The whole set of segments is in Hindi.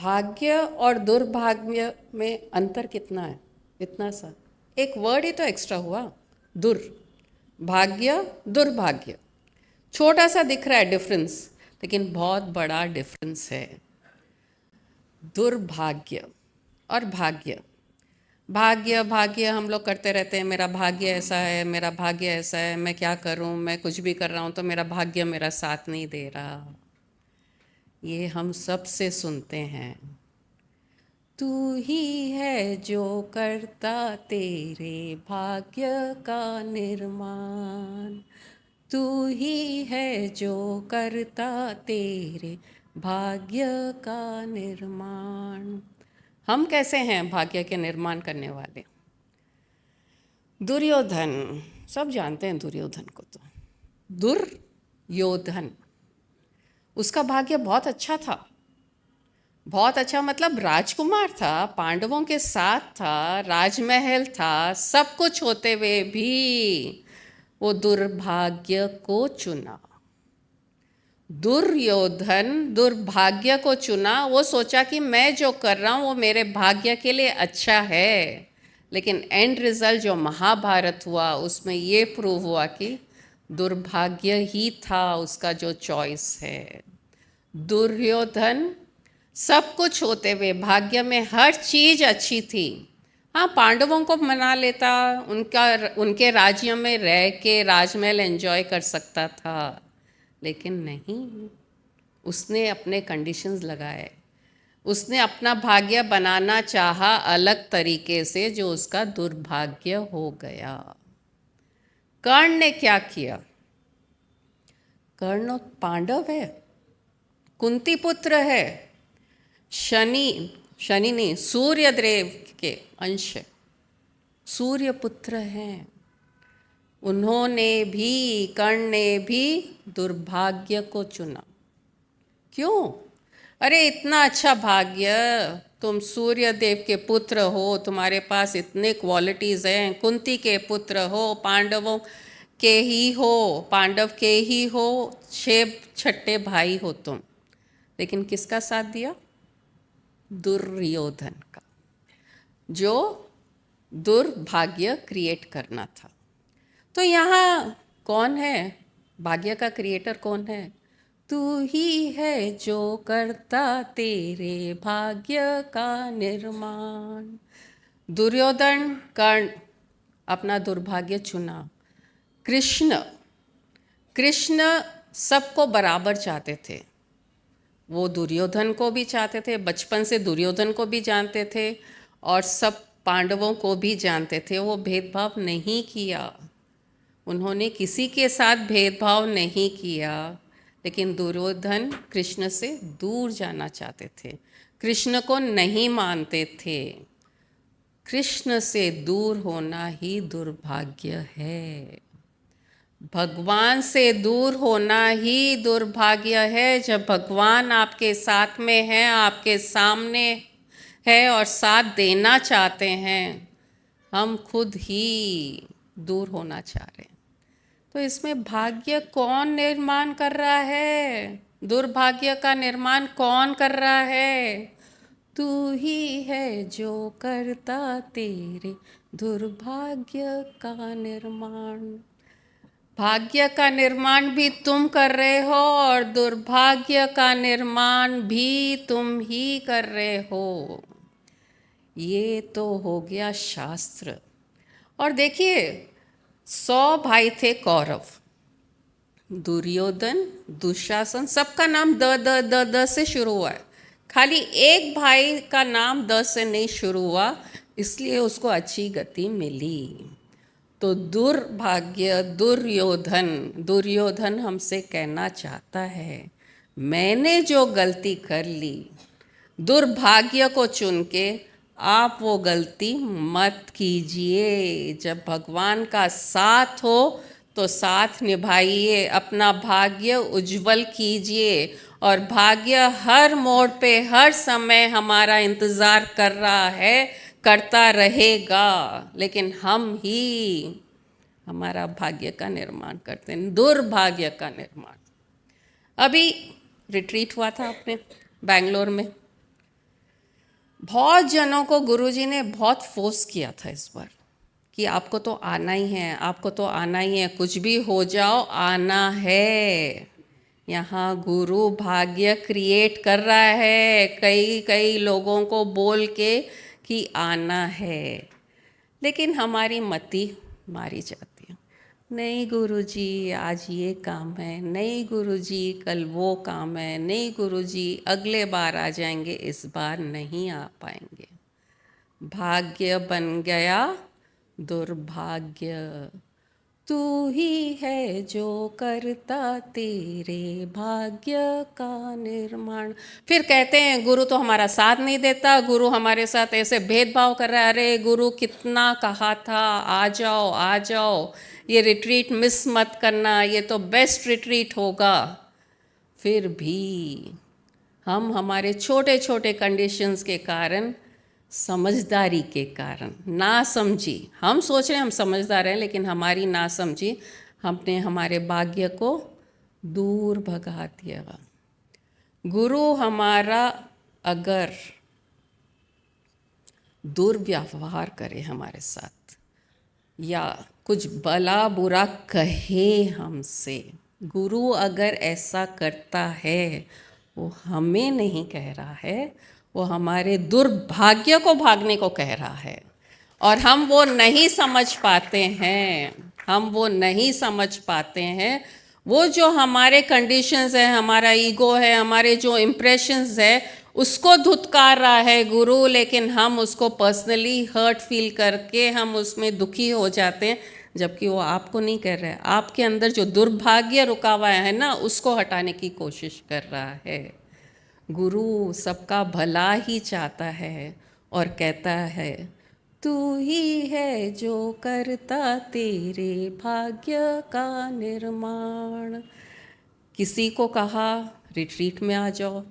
भाग्य और दुर्भाग्य में अंतर कितना है? इतना सा, एक वर्ड ही तो एक्स्ट्रा हुआ। दुर, भाग्य, दुर्भाग्य, छोटा सा दिख रहा है डिफरेंस, लेकिन बहुत बड़ा डिफरेंस है। दुर्भाग्य और भाग्य, भाग्य भाग्य हम लोग करते रहते हैं, मेरा भाग्य ऐसा है, मेरा भाग्य ऐसा है, मैं क्या करूं, मैं कुछ भी कर रहा हूं तो मेरा भाग्य मेरा साथ नहीं दे रहा। ये हम सब से सुनते हैं। तू ही है जो करता तेरे भाग्य का निर्माण, तू ही है जो करता तेरे भाग्य का निर्माण। हम कैसे हैं भाग्य के निर्माण करने वाले? दुर्योधन, सब जानते हैं दुर्योधन को। तो दुर्योधन, उसका भाग्य बहुत अच्छा था। बहुत अच्छा मतलब राजकुमार था, पांडवों के साथ था, राजमहल था, सब कुछ होते हुए भी वो दुर्भाग्य को चुना। दुर्योधन दुर्भाग्य को चुना। वो सोचा कि मैं जो कर रहा हूँ वो मेरे भाग्य के लिए अच्छा है, लेकिन एंड रिजल्ट जो महाभारत हुआ उसमें ये प्रूव हुआ कि दुर्भाग्य ही था उसका जो चॉइस है। दुर्योधन सब कुछ होते हुए, भाग्य में हर चीज़ अच्छी थी। हाँ, पांडवों को मना लेता, उनके राज्य में रह के राजमहल एंजॉय कर सकता था, लेकिन नहीं, उसने अपने कंडीशंस लगाए। उसने अपना भाग्य बनाना चाहा अलग तरीके से, जो उसका दुर्भाग्य हो गया। कर्ण ने क्या किया? कर्ण पांडव है, कुंती पुत्र है, शनि शनि नहीं, सूर्य देव के अंश, सूर्य पुत्र हैं। उन्होंने भी, कर्ण ने भी दुर्भाग्य को चुना। क्यों? अरे इतना अच्छा भाग्य, तुम सूर्य देव के पुत्र हो, तुम्हारे पास इतने क्वालिटीज़ हैं, कुंती के पुत्र हो, पांडवों के ही हो, पांडव के ही हो, 6 भाई हो तुम, लेकिन किसका साथ दिया? दुर्योधन का, जो दुर्भाग्य क्रिएट करना था। तो यहाँ कौन है भाग्य का क्रिएटर? कौन है? तू ही है जो करता तेरे भाग्य का निर्माण। दुर्योधन, कर्ण अपना दुर्भाग्य चुना। कृष्ण, कृष्ण सबको बराबर चाहते थे। वो दुर्योधन को भी चाहते थे, बचपन से दुर्योधन को भी जानते थे, और सब पांडवों को भी जानते थे। वो भेदभाव नहीं किया, उन्होंने किसी के साथ भेदभाव नहीं किया। लेकिन दुर्योधन कृष्ण से दूर जाना चाहते थे, कृष्ण को नहीं मानते थे। कृष्ण से दूर होना ही दुर्भाग्य है। भगवान से दूर होना ही दुर्भाग्य है। जब भगवान आपके साथ में है, आपके सामने है और साथ देना चाहते हैं, हम खुद ही दूर होना चाह रहे हैं। तो इसमें भाग्य कौन निर्माण कर रहा है? दुर्भाग्य का निर्माण कौन कर रहा है? तू ही है जो करता तेरे दुर्भाग्य का निर्माण। भाग्य का निर्माण भी तुम कर रहे हो और दुर्भाग्य का निर्माण भी तुम ही कर रहे हो। ये तो हो गया शास्त्र। और देखिए, 100 भाई थे कौरव, दुर्योधन, दुशासन, सबका नाम द से शुरू हुआ है। खाली एक भाई का नाम द से नहीं शुरू हुआ, इसलिए उसको अच्छी गति मिली। तो दुर्भाग्य, दुर्योधन, दुर्योधन हमसे कहना चाहता है, मैंने जो गलती कर ली दुर्भाग्य को चुन के, आप वो गलती मत कीजिए। जब भगवान का साथ हो तो साथ निभाइए, अपना भाग्य उज्जवल कीजिए। और भाग्य हर मोड़ पे, हर समय हमारा इंतज़ार कर रहा है, करता रहेगा, लेकिन हम ही हमारा भाग्य का निर्माण करते हैं, दुर्भाग्य का निर्माण। अभी रिट्रीट हुआ था अपने बैंगलोर में, बहुत जनों को गुरुजी ने बहुत फोर्स किया था इस बार कि आपको तो आना ही है, आपको तो आना ही है, कुछ भी हो जाओ आना है। यहाँ गुरु भाग्य क्रिएट कर रहा है कई कई लोगों को बोल के कि आना है, लेकिन हमारी मति मारी जाती है। नहीं गुरुजी आज ये काम है, नहीं गुरुजी कल वो काम है, नहीं गुरुजी अगले बार आ जाएंगे, इस बार नहीं आ पाएंगे। भाग्य बन गया दुर्भाग्य। तू ही है जो करता तेरे भाग्य का निर्माण। फिर कहते हैं गुरु तो हमारा साथ नहीं देता, गुरु हमारे साथ ऐसे भेदभाव कर रहा है। अरे गुरु कितना कहा था आ जाओ आ जाओ, ये रिट्रीट मिस मत करना, ये तो बेस्ट रिट्रीट होगा। फिर भी हम हमारे छोटे छोटे कंडीशंस के कारण, समझदारी के कारण, ना समझी, हम सोच रहे हैं हम समझदार हैं लेकिन हमारी ना समझी, हमने हमारे भाग्य को दूर भगा दिया। गुरु हमारा अगर दुर्व्यवहार करे हमारे साथ या कुछ भला बुरा कहे हमसे, गुरु अगर ऐसा करता है, वो हमें नहीं कह रहा है, वो हमारे दुर्भाग्य को भागने को कह रहा है। और हम वो नहीं समझ पाते हैं, हम वो नहीं समझ पाते हैं। वो जो हमारे कंडीशंस है, हमारा ईगो है, हमारे जो इम्प्रेशंस है, उसको धुतकार रहा है गुरु, लेकिन हम उसको पर्सनली हर्ट फील करके हम उसमें दुखी हो जाते हैं, जबकि वो आपको नहीं कर रहा है। आपके अंदर जो दुर्भाग्य रुका हुआ है ना, उसको हटाने की कोशिश कर रहा है। गुरु सबका भला ही चाहता है और कहता है तू ही है जो करता तेरे भाग्य का निर्माण। किसी को कहा रिट्रीट में आ जाओ,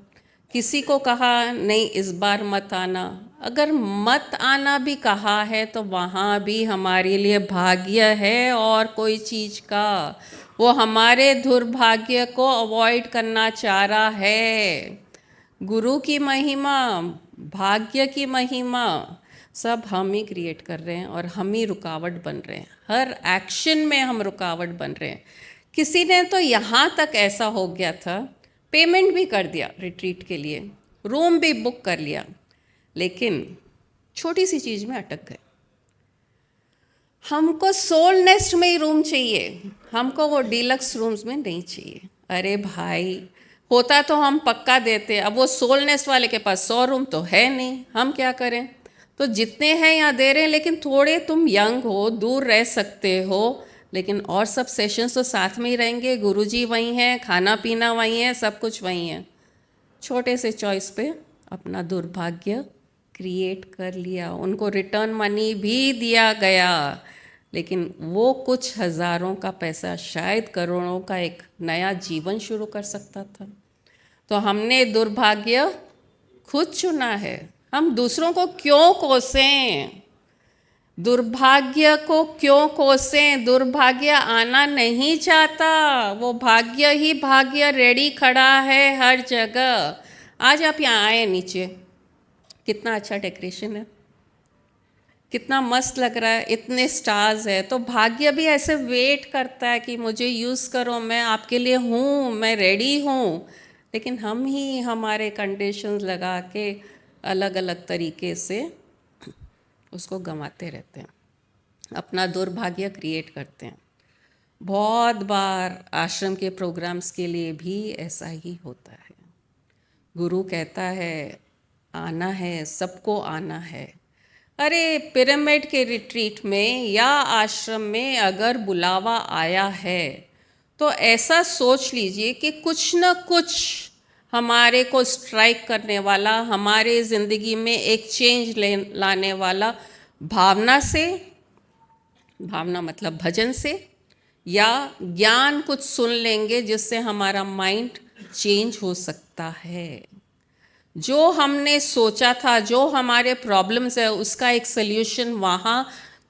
किसी को कहा नहीं इस बार मत आना। अगर मत आना भी कहा है तो वहाँ भी हमारे लिए भाग्य है और कोई चीज़ का, वो हमारे दुर्भाग्य को अवॉइड करना चाह रहा है। गुरु की महिमा, भाग्य की महिमा सब हम ही क्रिएट कर रहे हैं और हम ही रुकावट बन रहे हैं। हर एक्शन में हम रुकावट बन रहे हैं। किसी ने तो यहाँ तक ऐसा हो गया था, पेमेंट भी कर दिया रिट्रीट के लिए, रूम भी बुक कर लिया, लेकिन छोटी सी चीज़ में अटक गए। हमको सोल नेस्ट में ही रूम चाहिए, हमको वो डीलक्स रूम्स में नहीं चाहिए। अरे भाई होता तो हम पक्का देते, अब वो सोल नेस्ट वाले के पास 100 रूम तो है नहीं, हम क्या करें। तो जितने हैं यहाँ दे रहे हैं, लेकिन थोड़े तुम यंग हो, दूर रह सकते हो, लेकिन और सब सेशंस तो साथ में ही रहेंगे। गुरुजी वहीं हैं, खाना पीना वहीं है, सब कुछ वहीं है। छोटे से चॉइस पे अपना दुर्भाग्य क्रिएट कर लिया। उनको रिटर्न मनी भी दिया गया, लेकिन वो कुछ हज़ारों का पैसा शायद करोड़ों का एक नया जीवन शुरू कर सकता था। तो हमने दुर्भाग्य खुद चुना है। हम दूसरों को क्यों कोसें, दुर्भाग्य को क्यों कोसें। दुर्भाग्य आना नहीं चाहता, वो भाग्य ही भाग्य रेडी खड़ा है हर जगह। आज आप यहाँ आए नीचे, कितना अच्छा डेकोरेशन है, कितना मस्त लग रहा है, इतने स्टार्स है। तो भाग्य भी ऐसे वेट करता है कि मुझे यूज़ करो, मैं आपके लिए हूँ, मैं रेडी हूँ। लेकिन हम ही हमारे कंडीशंस लगा के अलग अलग तरीके से उसको गंवाते रहते हैं, अपना दुर्भाग्य क्रिएट करते हैं। बहुत बार आश्रम के प्रोग्राम्स के लिए भी ऐसा ही होता है। गुरु कहता है आना है, सबको आना है। अरे पिरामिड के रिट्रीट में या आश्रम में अगर बुलावा आया है तो ऐसा सोच लीजिए कि कुछ न कुछ हमारे को स्ट्राइक करने वाला, हमारे ज़िंदगी में एक चेंज लाने वाला, भावना से, भावना मतलब भजन से, या ज्ञान कुछ सुन लेंगे जिससे हमारा माइंड चेंज हो सकता है। जो हमने सोचा था, जो हमारे प्रॉब्लम्स है, उसका एक सल्यूशन वहाँ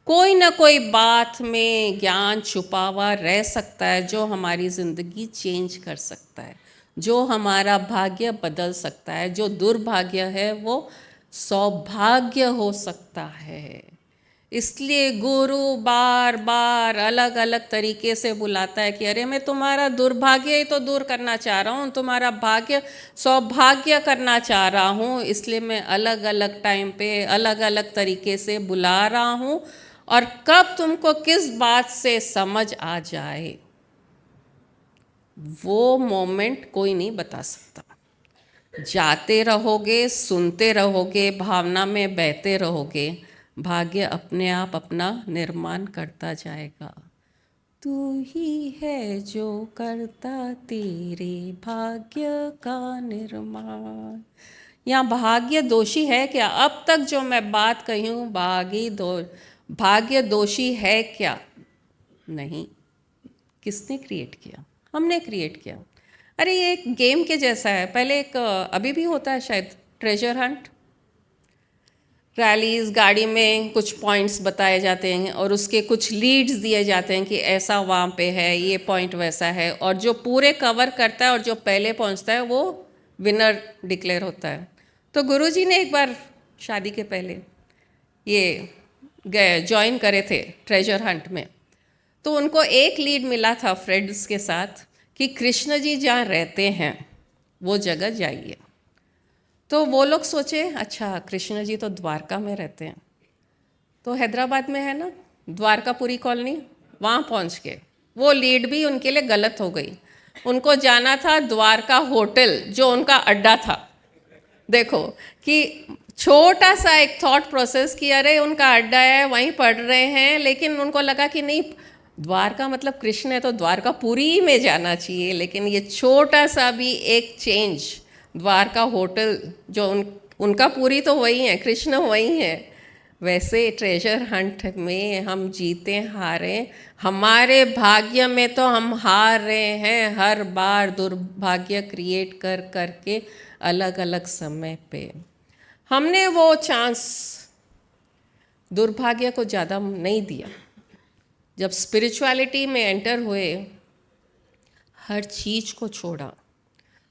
कोई ना कोई बात में ज्ञान छुपा हुआ रह सकता है, जो हमारी ज़िंदगी चेंज कर सकता है, जो हमारा भाग्य बदल सकता है, जो दुर्भाग्य है वो सौभाग्य हो सकता है। इसलिए गुरु बार बार अलग अलग तरीके से बुलाता है कि अरे मैं तुम्हारा दुर्भाग्य ही तो दूर करना चाह रहा हूँ, तुम्हारा भाग्य सौभाग्य करना चाह रहा हूँ, इसलिए मैं अलग अलग टाइम पे अलग अलग तरीके से बुला रहा हूँ। और कब तुमको किस बात से समझ आ जाए वो मोमेंट कोई नहीं बता सकता। जाते रहोगे, सुनते रहोगे, भावना में बहते रहोगे, भाग्य अपने आप अपना निर्माण करता जाएगा। तू ही है जो करता तेरे भाग्य का निर्माण। यहाँ भाग्य दोषी है क्या? अब तक जो मैं बात कही हूँ, भाग्य दोषी है क्या? नहीं। किसने क्रिएट किया? हमने क्रिएट किया। अरे ये एक गेम के जैसा है। पहले एक अभी भी होता है शायद, ट्रेजर हंट। रैलीज, गाड़ी में कुछ पॉइंट्स बताए जाते हैं और उसके कुछ लीड्स दिए जाते हैं कि ऐसा वहाँ पे है, ये पॉइंट वैसा है, और जो पूरे कवर करता है और जो पहले पहुँचता है वो विनर डिक्लेयर होता है। तो गुरुजी ने एक बार शादी के पहले ये गए ज्वाइन करे थे ट्रेजर हंट में। तो उनको एक लीड मिला था फ्रेंड्स के साथ कि कृष्ण जी जहाँ रहते हैं वो जगह जाइए। तो वो लोग सोचे अच्छा कृष्ण जी तो द्वारका में रहते हैं, तो हैदराबाद में है ना द्वारकापुरी कॉलोनी, वहाँ पहुँच के वो लीड भी उनके लिए गलत हो गई। उनको जाना था द्वारका होटल जो उनका अड्डा था। देखो कि छोटा सा एक थॉट प्रोसेस कि अरे उनका अड्डा है वहीं पढ़ रहे हैं, लेकिन उनको लगा कि नहीं द्वारका मतलब कृष्ण है तो द्वारकापुरी में जाना चाहिए। लेकिन ये छोटा सा भी एक चेंज, द्वारका होटल जो उनका पूरी तो वही है, कृष्ण वही है। वैसे ट्रेजर हंट में हम जीते हारे, हमारे भाग्य में तो हम हार रहे हैं हर बार दुर्भाग्य क्रिएट कर करके अलग अलग समय पे। हमने वो चांस दुर्भाग्य को ज़्यादा नहीं दिया। जब स्पिरिचुअलिटी में एंटर हुए, हर चीज़ को छोड़ा,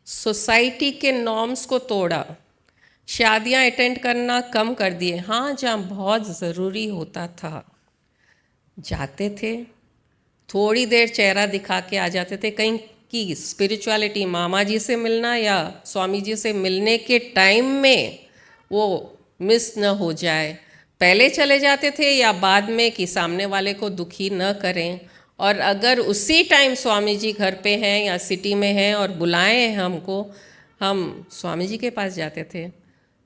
सोसाइटी के नॉर्म्स को तोड़ा, शादियां अटेंड करना कम कर दिए। हाँ जहाँ बहुत ज़रूरी होता था जाते थे, थोड़ी देर चेहरा दिखा के आ जाते थे। कहीं की स्पिरिचुअलिटी मामा जी से मिलना या स्वामी जी से मिलने के टाइम में वो मिस न हो जाए, पहले चले जाते थे या बाद में कि सामने वाले को दुखी न करें। और अगर उसी टाइम स्वामी जी घर पे हैं या सिटी में हैं और बुलाएं हैं हमको, हम स्वामी जी के पास जाते थे।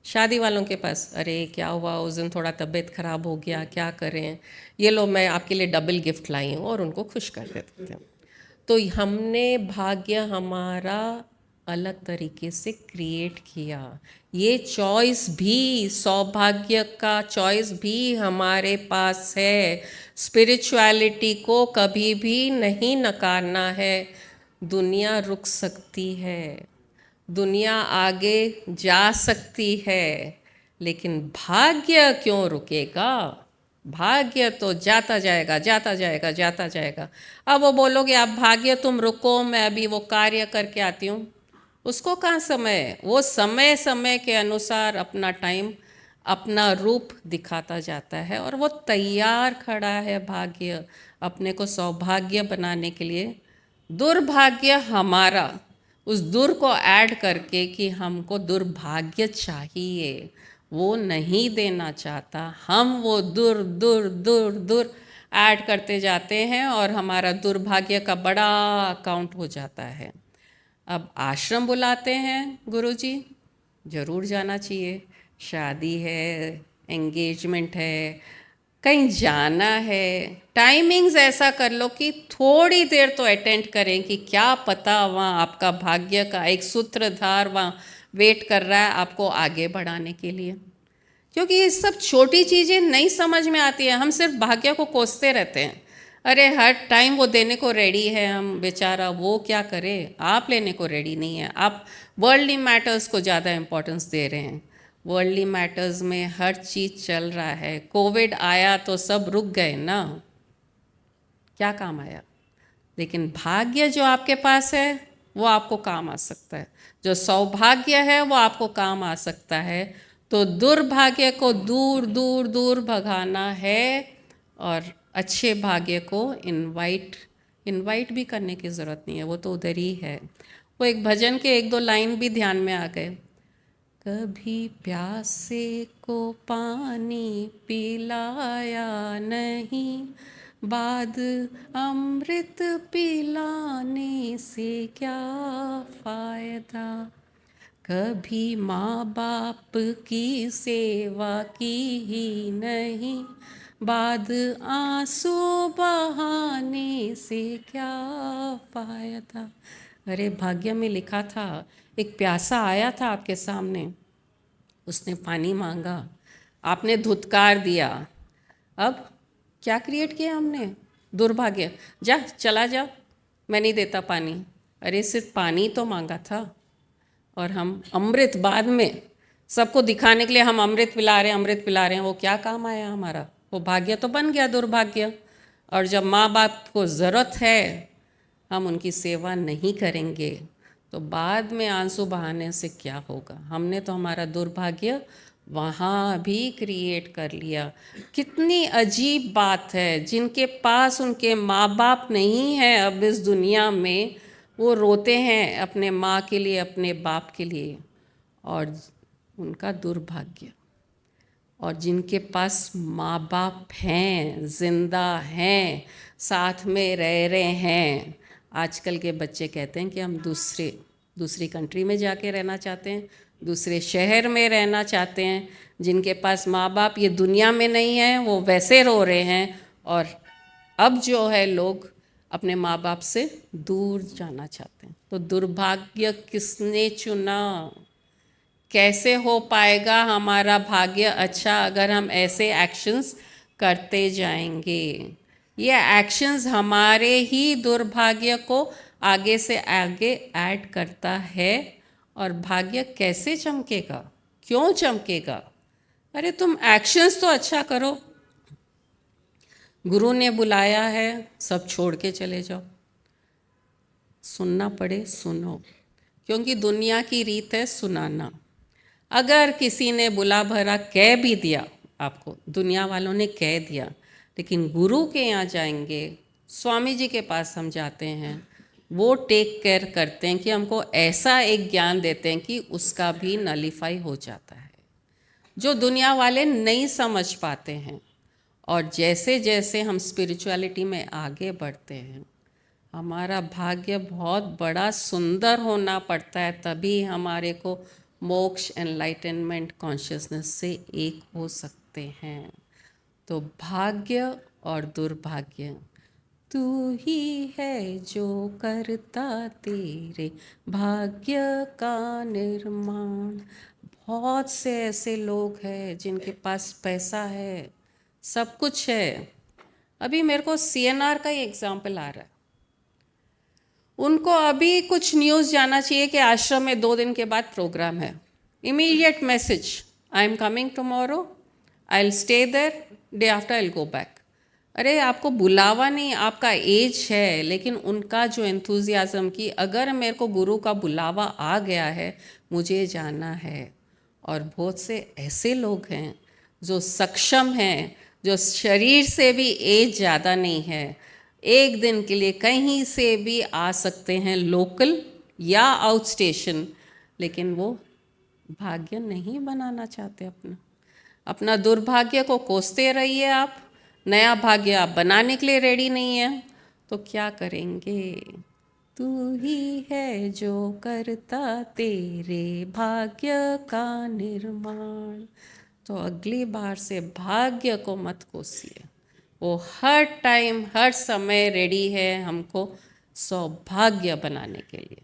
शादी वालों के पास अरे क्या हुआ उस दिन, थोड़ा तबीयत ख़राब हो गया, क्या करें, ये लो मैं आपके लिए डबल गिफ्ट लाई हूँ, और उनको खुश कर देते थे। तो हमने भाग्य हमारा अलग तरीके से क्रिएट किया। ये चॉइस भी, सौभाग्य का चॉइस भी हमारे पास है। स्पिरिचुअलिटी को कभी भी नहीं नकारना है। दुनिया रुक सकती है, दुनिया आगे जा सकती है, लेकिन भाग्य क्यों रुकेगा? भाग्य तो जाता जाएगा, जाता जाएगा, जाता जाएगा। अब वो बोलोगे आप भाग्य तुम रुको, मैं अभी वो कार्य करके आती हूँ, उसको कहाँ समय है? वो समय समय के अनुसार अपना टाइम, अपना रूप दिखाता जाता है, और वो तैयार खड़ा है भाग्य अपने को सौभाग्य बनाने के लिए। दुर्भाग्य हमारा उस दुर को ऐड करके कि हमको दुर्भाग्य चाहिए, वो नहीं देना चाहता। हम वो दुर दुर दुर दुर ऐड करते जाते हैं और हमारा दुर्भाग्य का बड़ा अकाउंट हो जाता है। अब आश्रम बुलाते हैं गुरुजी, ज़रूर जाना चाहिए। शादी है, एंगेजमेंट है, कहीं जाना है, टाइमिंग्स ऐसा कर लो कि थोड़ी देर तो अटेंड करें कि क्या पता वहाँ आपका भाग्य का एक सूत्रधार वहाँ वेट कर रहा है आपको आगे बढ़ाने के लिए। क्योंकि ये सब छोटी चीज़ें नहीं समझ में आती हैं, हम सिर्फ भाग्य को कोसते रहते हैं। अरे हर टाइम वो देने को रेडी है, हम बेचारा वो क्या करे, आप लेने को रेडी नहीं है। आप वर्ल्डली मैटर्स को ज़्यादा इम्पोर्टेंस दे रहे हैं। वर्ल्डली मैटर्स में हर चीज़ चल रहा है। कोविड आया तो सब रुक गए ना, क्या काम आया? लेकिन भाग्य जो आपके पास है वो आपको काम आ सकता है, जो सौभाग्य है वो आपको काम आ सकता है। तो दुर्भाग्य को दूर दूर दूर भगाना है और अच्छे भाग्य को इनवाइट भी करने की ज़रूरत नहीं है, वो तो उधर ही है। वो एक भजन के एक दो लाइन भी ध्यान में आ गए। कभी प्यासे को पानी पिलाया नहीं, बाद अमृत पिलाने से क्या फ़ायदा। कभी माँ बाप की सेवा की ही नहीं, बाद आंसू बहाने से क्या फ़ायदा। अरे भाग्य में लिखा था, एक प्यासा आया था आपके सामने, उसने पानी मांगा, आपने धुतकार दिया, अब क्या क्रिएट किया हमने? दुर्भाग्य, जा चला जा, मैं नहीं देता पानी। अरे सिर्फ पानी तो मांगा था, और हम अमृत बाद में सबको दिखाने के लिए हम अमृत पिला रहे हैं, अमृत पिला रहे हैं, वो क्या काम आया हमारा? वो भाग्य तो बन गया दुर्भाग्य। और जब माँ बाप को ज़रूरत है हम उनकी सेवा नहीं करेंगे तो बाद में आंसू बहाने से क्या होगा? हमने तो हमारा दुर्भाग्य वहाँ भी क्रिएट कर लिया। कितनी अजीब बात है, जिनके पास उनके माँ बाप नहीं हैं अब इस दुनिया में, वो रोते हैं अपने माँ के लिए, अपने बाप के लिए, और उनका दुर्भाग्य। और जिनके पास माँ बाप हैं, जिंदा हैं, साथ में रह रहे हैं, आजकल के बच्चे कहते हैं कि हम दूसरी कंट्री में जाके रहना चाहते हैं, दूसरे शहर में रहना चाहते हैं। जिनके पास माँ बाप ये दुनिया में नहीं है वो वैसे रो रहे हैं, और अब जो है लोग अपने माँ बाप से दूर जाना चाहते हैं। तो दुर्भाग्य किसने चुना? कैसे हो पाएगा हमारा भाग्य अच्छा अगर हम ऐसे एक्शंस करते जाएंगे? ये एक्शंस हमारे ही दुर्भाग्य को आगे से आगे ऐड करता है। और भाग्य कैसे चमकेगा? क्यों चमकेगा? अरे तुम एक्शंस तो अच्छा करो। गुरु ने बुलाया है, सब छोड़ के चले जाओ। सुनना पड़े सुनो, क्योंकि दुनिया की रीत है सुनाना। अगर किसी ने बुला भरा कह भी दिया, आपको दुनिया वालों ने कह दिया, लेकिन गुरु के यहाँ जाएंगे, स्वामी जी के पास हम जाते हैं, वो टेक केयर करते हैं कि हमको ऐसा एक ज्ञान देते हैं कि उसका भी नलीफाई हो जाता है, जो दुनिया वाले नहीं समझ पाते हैं। और जैसे जैसे हम स्पिरिचुअलिटी में आगे बढ़ते हैं, हमारा भाग्य बहुत बड़ा सुंदर होना पड़ता है, तभी हमारे को मोक्ष, एनलाइटनमेंट, कॉन्शियसनेस से एक हो सकते हैं। तो भाग्य और दुर्भाग्य, तू ही है जो करता तेरे भाग्य का निर्माण। बहुत से ऐसे लोग हैं जिनके पास पैसा है, सब कुछ है। अभी मेरे को सीएनआर का ही एग्जाम्पल आ रहा है। उनको अभी कुछ न्यूज़ जाना चाहिए कि आश्रम में 2 दिन के बाद प्रोग्राम है। Immediate message, I am coming tomorrow, I will stay there, day after I will go back. अरे आपको बुलावा नहीं, आपका एज है, लेकिन उनका जो एंथुजियाज़म कि अगर मेरे को गुरु का बुलावा आ गया है मुझे जाना है। और बहुत से ऐसे लोग हैं जो सक्षम हैं, जो शरीर से भी एज ज़्यादा नहीं है, एक दिन के लिए कहीं से भी आ सकते हैं, लोकल या आउट स्टेशन, लेकिन वो भाग्य नहीं बनाना चाहते अपना। अपना दुर्भाग्य को कोसते रहिए आप, नया भाग्य आप बनाने के लिए रेडी नहीं है तो क्या करेंगे? तू ही है जो करता तेरे भाग्य का निर्माण। तो अगली बार से भाग्य को मत कोसिए, वो हर टाइम हर समय रेडी है हमको सौभाग्य बनाने के लिए,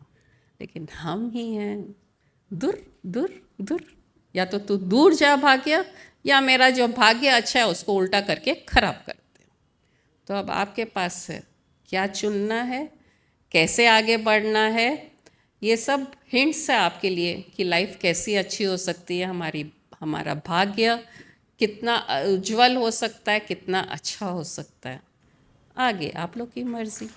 लेकिन हम ही हैं दूर दूर दूर। या तो तू दूर जा भाग्य, या मेरा जो भाग्य अच्छा है उसको उल्टा करके खराब करते। तो अब आपके पास है क्या चुनना है, कैसे आगे बढ़ना है। ये सब हिंट्स है आपके लिए कि लाइफ कैसी अच्छी हो सकती है, हमारा भाग्य कितना उज्जवल हो सकता है, कितना अच्छा हो सकता है। आगे आप लोग की मर्जी।